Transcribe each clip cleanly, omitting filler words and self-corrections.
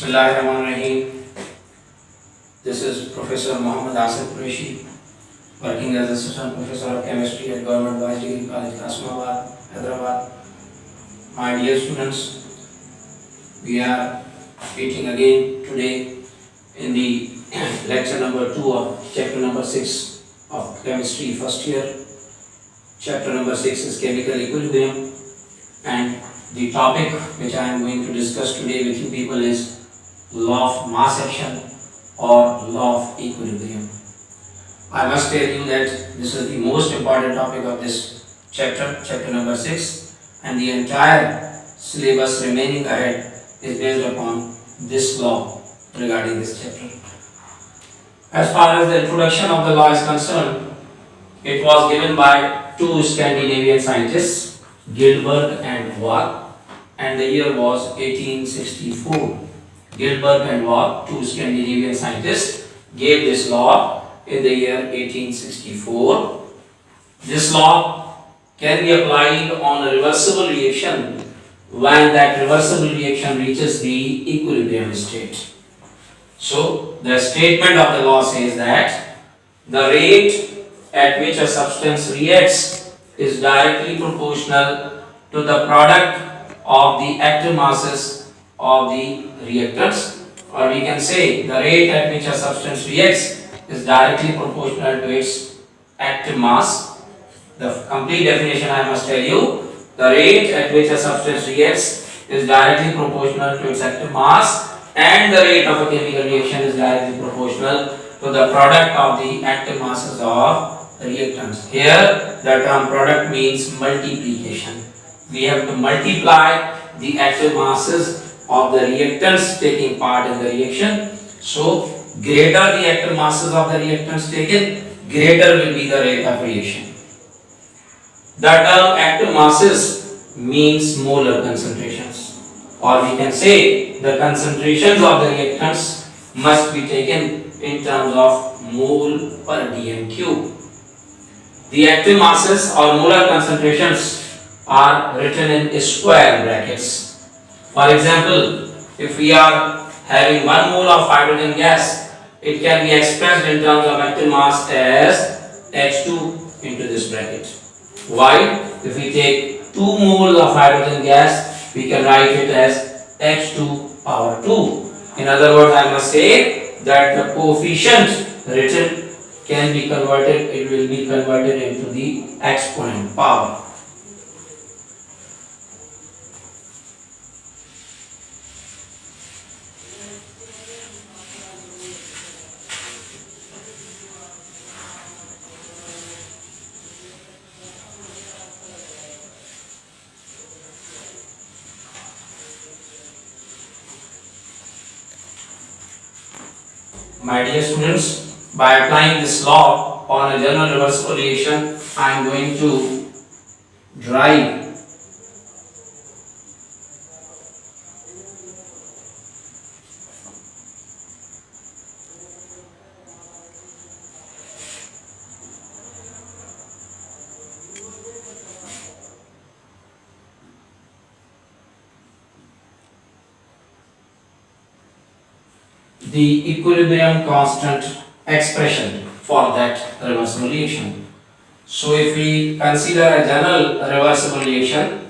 Bismillahirrahmanirrahim. This is Professor Muhammad Asif Qureshi, working as Assistant Professor of Chemistry at Government Boys Degree College, Kasmabad, Hyderabad. My dear students, we are meeting again today in the lecture number 2 of chapter number 6 of Chemistry first year. Chapter number 6 is Chemical Equilibrium, and the topic which I am going to discuss today with you people is law of mass action or law of equilibrium. I must tell you that this is the most important topic of this chapter, chapter number 6, and the entire syllabus remaining ahead is based upon this law regarding this chapter. As far as the introduction of the law is concerned, it was given by two Scandinavian scientists, Gilbert and Waugh, and the year was 1864. Gilbert and Waugh, two Scandinavian scientists, gave this law in the year 1864. This law can be applied on a reversible reaction when that reversible reaction reaches the equilibrium state. So, the statement of the law says that the rate at which a substance reacts is directly proportional to the product of the active masses of the reactants, or we can say the rate at which a substance reacts is directly proportional to its active mass. The complete definition I must tell you: the rate at which a substance reacts is directly proportional to its active mass, and the rate of a chemical reaction is directly proportional to the product of the active masses of reactants. Here the term product means multiplication. We have to multiply the active masses of the reactants taking part in the reaction. So greater the active masses of the reactants taken, greater will be the rate of reaction. The term active masses means molar concentrations, or we can say the concentrations of the reactants must be taken in terms of mole per dm cube. The active masses or molar concentrations are written in square brackets. For example, if we are having 1 mole of hydrogen gas, it can be expressed in terms of active mass as H2 into this bracket. While if we take 2 mole of hydrogen gas, we can write it as H2 power 2. In other words, I must say that the coefficient written can be converted, it will be converted into the exponent power. My dear students, by applying this law on a general reversible reaction, I am going to derive the equilibrium constant expression for that reversible reaction. So if we consider a general reversible reaction,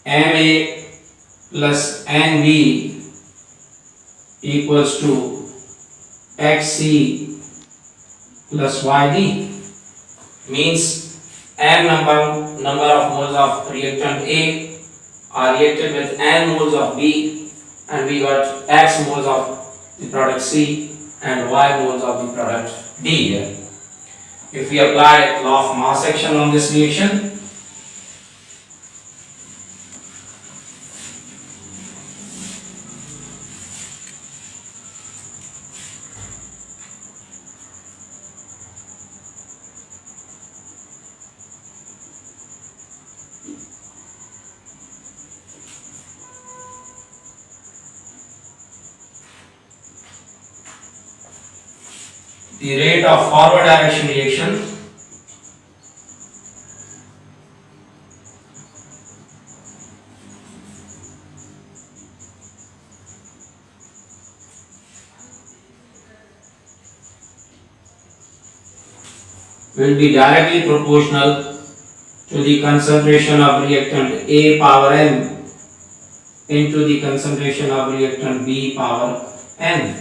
Ma plus Nb equals to Xc plus Yd, means n number of moles of reactant A are reacted with n moles of B, and we got X moles of the product C and Y moles of the product D here. If we apply law of mass action on this reaction, the rate of forward direction reaction will be directly proportional to the concentration of reactant A power m into the concentration of reactant B power n.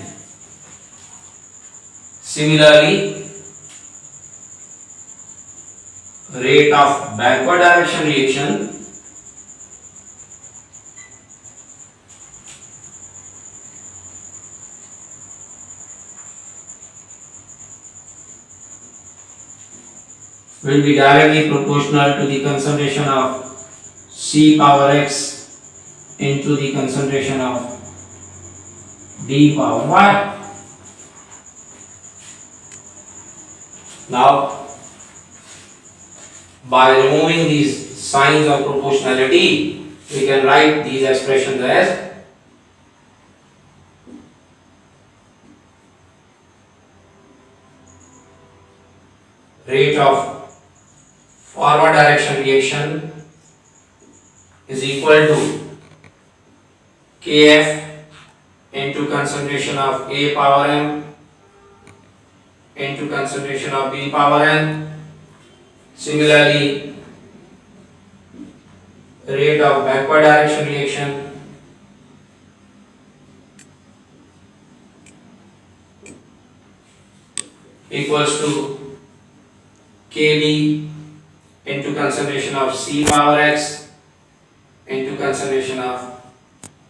Similarly, rate of backward direction reaction will be directly proportional to the concentration of C power x into the concentration of D power y. Now, by removing these signs of proportionality, we can write these expressions as rate of forward direction reaction is equal to Kf into concentration of A power m into concentration of B power n. Similarly, rate of backward direction reaction equals to Kb into concentration of C power x into concentration of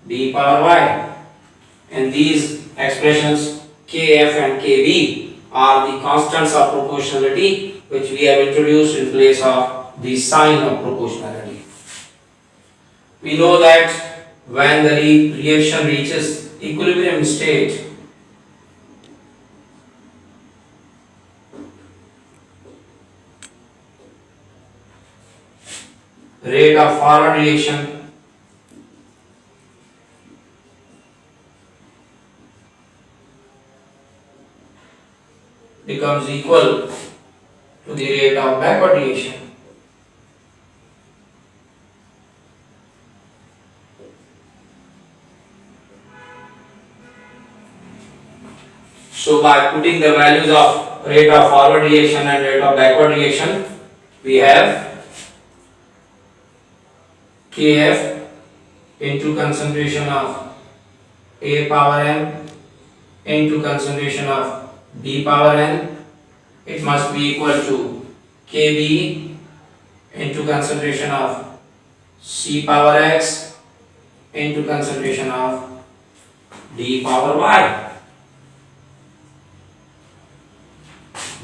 D power y. And these expressions Kf and Kb are the constants of proportionality which we have introduced in place of the sign of proportionality. We know that when the reaction reaches equilibrium state, rate of forward reaction becomes equal to the rate of backward reaction. So by putting the values of rate of forward reaction and rate of backward reaction, we have Kf into concentration of A power m into concentration of B power n. It must be equal to Kb into concentration of C power x into concentration of D power y.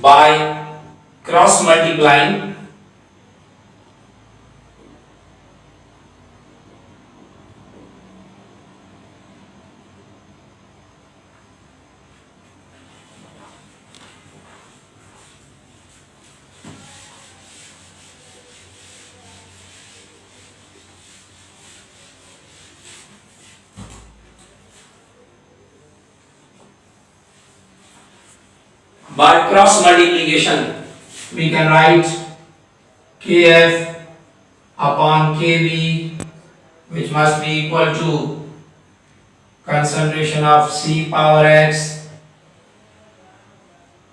By cross multiplying by cross multiplication, we can write Kf upon Kb, which must be equal to concentration of C power x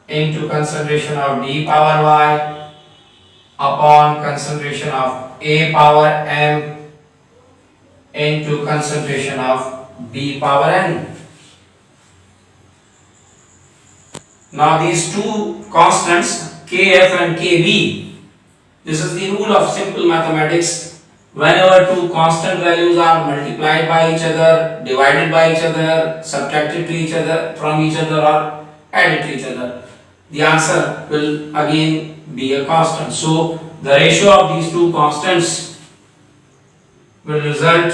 into concentration of D power y upon concentration of A power m into concentration of B power n. Now these two constants Kf and Kb, this is the rule of simple mathematics. Whenever two constant values are multiplied by each other, divided by each other, subtracted to each other, from each other or added to each other, the answer will again be a constant. So the ratio of these two constants will result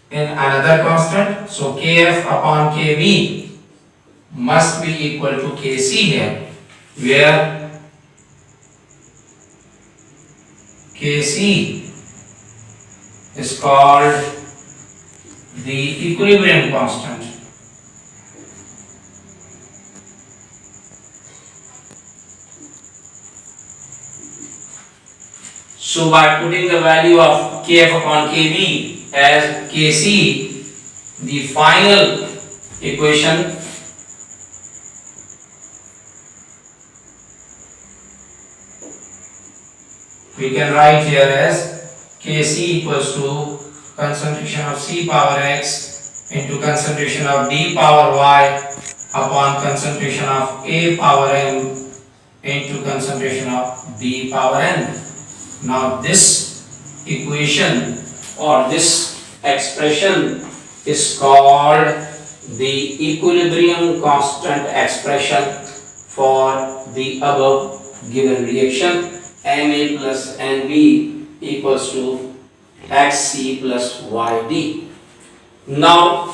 in another constant. So Kf upon Kb must be equal to Kc here, where Kc is called the equilibrium constant. So by putting the value of Kf upon Kb as Kc, the final equation we can write here as Kc equals to concentration of C power x into concentration of D power y upon concentration of A power m into concentration of B power n. Now this equation or this expression is called the equilibrium constant expression for the above given reaction. Ma plus Nb equals to Xc plus Yd. Now,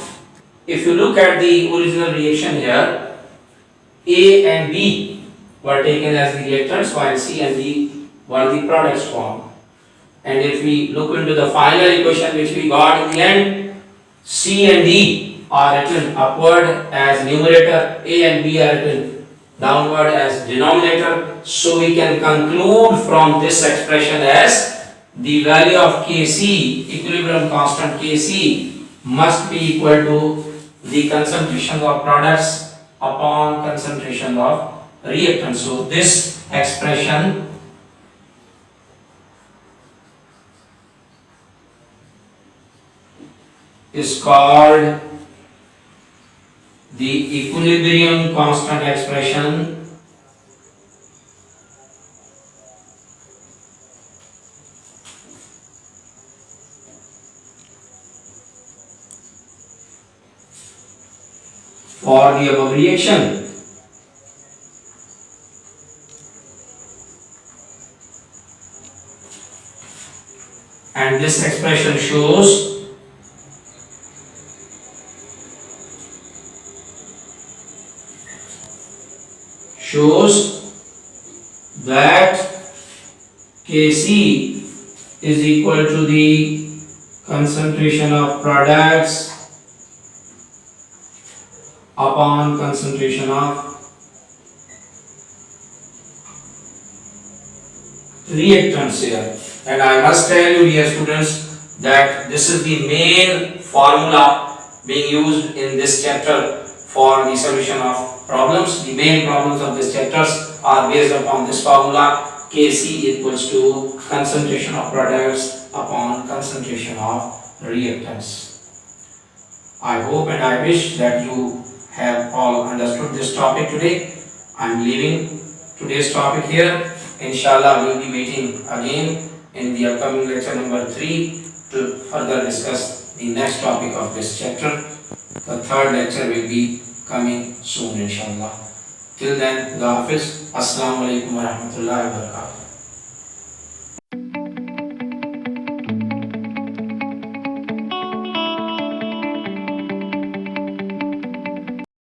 if you look at the original reaction here, A and B were taken as the reactants while C and D were the products formed. And if we look into the final equation which we got in the end, C and D are written upward as numerator, A and B are written downward as denominator. So we can conclude from this expression as the value of Kc, equilibrium constant Kc, must be equal to the concentration of products upon concentration of reactants. So this expression is called the equilibrium constant expression for the above reaction. And this expression shows that Kc is equal to the concentration of products upon concentration of reactants here. And I must tell you, dear students, that this is the main formula being used in this chapter for the solution of problems. The main problems of this chapters are based upon this formula. Kc equals to concentration of products upon concentration of reactants. I hope and I wish that you have all understood this topic today. I am leaving today's topic here. Inshallah, we will be meeting again in the upcoming lecture number 3 to further discuss the next topic of this chapter. The third lecture will be coming soon, inshallah. Till then, Allah Hafiz. Assalamu alaikum wa rahmatullahi wa barakatuh.